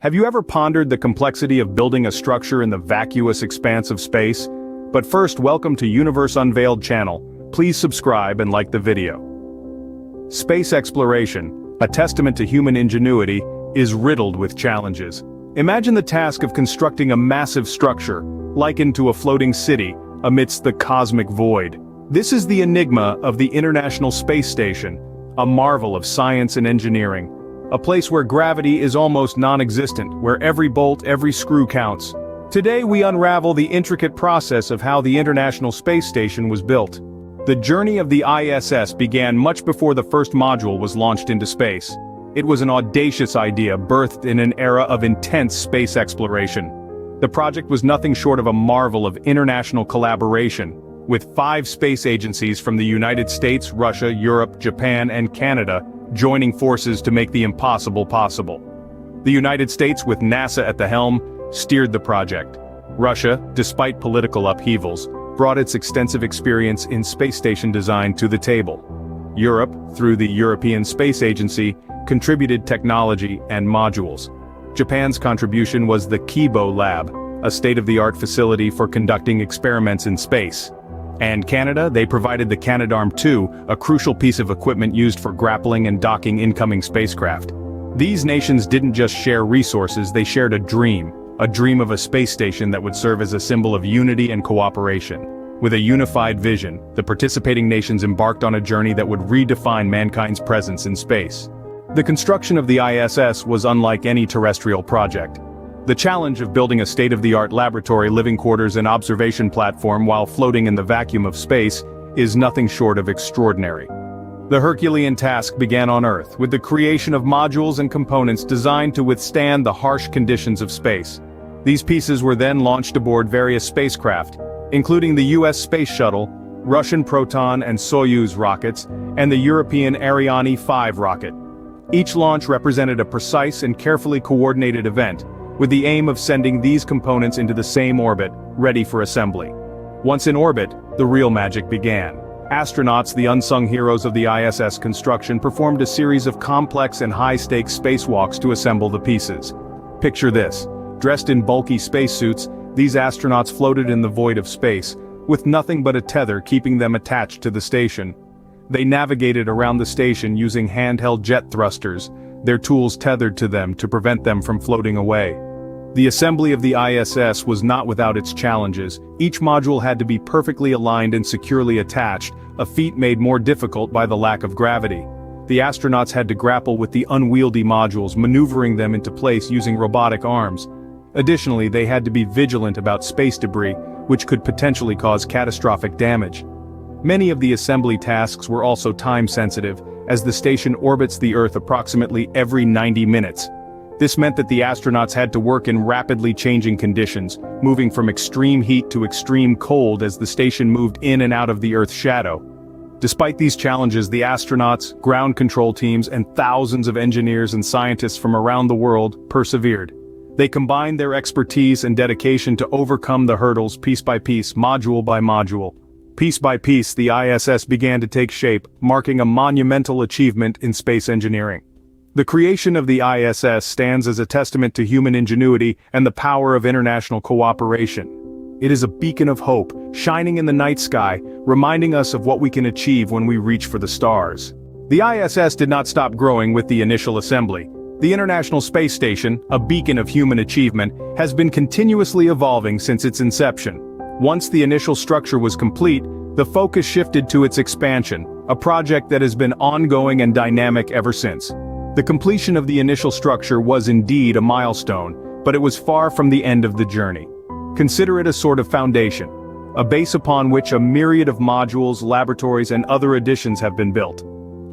Have you ever pondered the complexity of building a structure in the vacuous expanse of space? But first, welcome to Universe Unveiled channel. Please subscribe and like the video. Space exploration, a testament to human ingenuity, is riddled with challenges. Imagine the task of constructing a massive structure, likened to a floating city, amidst the cosmic void. This is the enigma of the International Space Station, a marvel of science and engineering. A place where gravity is almost non-existent, where every bolt, every screw counts. Today we unravel the intricate process of how the International Space Station was built. The journey of the ISS began much before the first module was launched into space. It was an audacious idea birthed in an era of intense space exploration. The project was nothing short of a marvel of international collaboration, with 5 space agencies from the United States, Russia, Europe, Japan, and Canada joining forces to make the impossible possible. The United States, with NASA at the helm, steered the project. Russia, despite political upheavals, brought its extensive experience in space station design to the table. Europe, through the European Space Agency, contributed technology and modules. Japan's contribution was the Kibo Lab, a state-of-the-art facility for conducting experiments in space. And Canada, they provided the Canadarm2, a crucial piece of equipment used for grappling and docking incoming spacecraft. These nations didn't just share resources, they shared a dream of a space station that would serve as a symbol of unity and cooperation. With a unified vision, the participating nations embarked on a journey that would redefine mankind's presence in space. The construction of the ISS was unlike any terrestrial project. The challenge of building a state-of-the-art laboratory, living quarters, and observation platform while floating in the vacuum of space is nothing short of extraordinary. The Herculean task began on Earth, with the creation of modules and components designed to withstand the harsh conditions of space. These pieces were then launched aboard various spacecraft, including the US Space Shuttle, Russian Proton and Soyuz rockets, and the European Ariane 5 rocket. Each launch represented a precise and carefully coordinated event, with the aim of sending these components into the same orbit, ready for assembly. Once in orbit, the real magic began. Astronauts, the unsung heroes of the ISS construction, performed a series of complex and high-stakes spacewalks to assemble the pieces. Picture this. Dressed in bulky spacesuits, these astronauts floated in the void of space, with nothing but a tether keeping them attached to the station. They navigated around the station using handheld jet thrusters, their tools tethered to them to prevent them from floating away. The assembly of the ISS was not without its challenges. Each module had to be perfectly aligned and securely attached, a feat made more difficult by the lack of gravity. The astronauts had to grapple with the unwieldy modules, maneuvering them into place using robotic arms. Additionally, they had to be vigilant about space debris, which could potentially cause catastrophic damage. Many of the assembly tasks were also time-sensitive, as the station orbits the Earth approximately every 90 minutes. This meant that the astronauts had to work in rapidly changing conditions, moving from extreme heat to extreme cold as the station moved in and out of the Earth's shadow. Despite these challenges, the astronauts, ground control teams, and thousands of engineers and scientists from around the world persevered. They combined their expertise and dedication to overcome the hurdles piece by piece, module by module. Piece by piece, the ISS began to take shape, marking a monumental achievement in space engineering. The creation of the ISS stands as a testament to human ingenuity and the power of international cooperation. It is a beacon of hope, shining in the night sky, reminding us of what we can achieve when we reach for the stars. The ISS did not stop growing with the initial assembly. The International Space Station, a beacon of human achievement, has been continuously evolving since its inception. Once the initial structure was complete, the focus shifted to its expansion, a project that has been ongoing and dynamic ever since. The completion of the initial structure was indeed a milestone, but it was far from the end of the journey. Consider it a sort of foundation, a base upon which a myriad of modules, laboratories, and other additions have been built.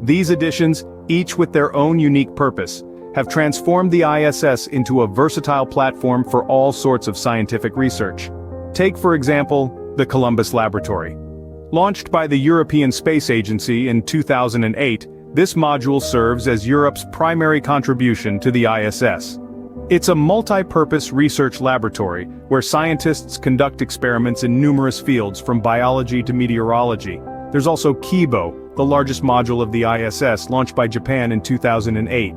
These additions, each with their own unique purpose, have transformed the ISS into a versatile platform for all sorts of scientific research. Take, for example, the Columbus Laboratory. Launched by the European Space Agency in 2008, this module serves as Europe's primary contribution to the ISS. It's a multi-purpose research laboratory where scientists conduct experiments in numerous fields from biology to meteorology. There's also Kibo, the largest module of the ISS, launched by Japan in 2008.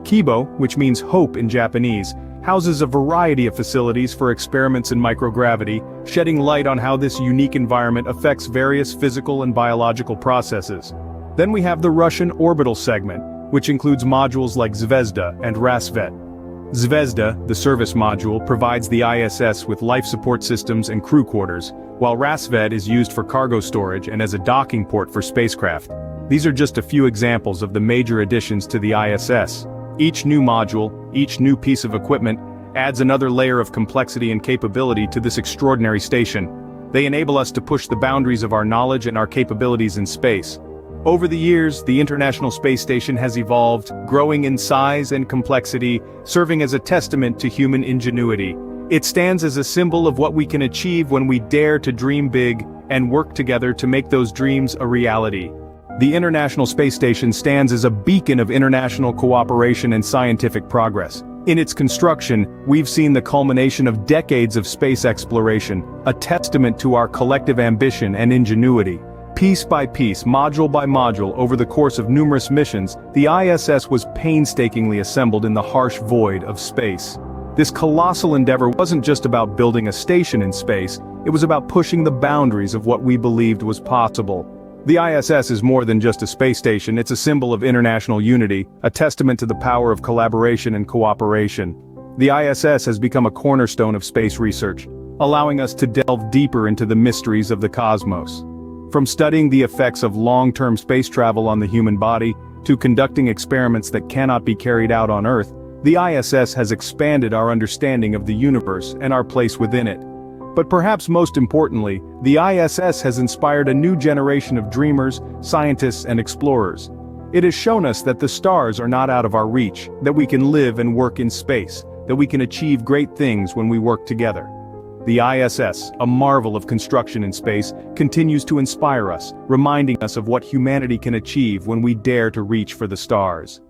Kibo, which means hope in Japanese, houses a variety of facilities for experiments in microgravity, shedding light on how this unique environment affects various physical and biological processes. Then we have the Russian orbital segment, which includes modules like Zvezda and Rassvet. Zvezda, the service module, provides the ISS with life support systems and crew quarters, while Rassvet is used for cargo storage and as a docking port for spacecraft. These are just a few examples of the major additions to the ISS. Each new module, each new piece of equipment, adds another layer of complexity and capability to this extraordinary station. They enable us to push the boundaries of our knowledge and our capabilities in space. Over the years, the International Space Station has evolved, growing in size and complexity, serving as a testament to human ingenuity. It stands as a symbol of what we can achieve when we dare to dream big and work together to make those dreams a reality. The International Space Station stands as a beacon of international cooperation and scientific progress. In its construction, we've seen the culmination of decades of space exploration, a testament to our collective ambition and ingenuity. Piece by piece, module by module, over the course of numerous missions, the ISS was painstakingly assembled in the harsh void of space. This colossal endeavor wasn't just about building a station in space, it was about pushing the boundaries of what we believed was possible. The ISS is more than just a space station, it's a symbol of international unity, a testament to the power of collaboration and cooperation. The ISS has become a cornerstone of space research, allowing us to delve deeper into the mysteries of the cosmos. From studying the effects of long-term space travel on the human body, to conducting experiments that cannot be carried out on Earth, the ISS has expanded our understanding of the universe and our place within it. But perhaps most importantly, the ISS has inspired a new generation of dreamers, scientists, and explorers. It has shown us that the stars are not out of our reach, that we can live and work in space, that we can achieve great things when we work together. The ISS, a marvel of construction in space, continues to inspire us, reminding us of what humanity can achieve when we dare to reach for the stars.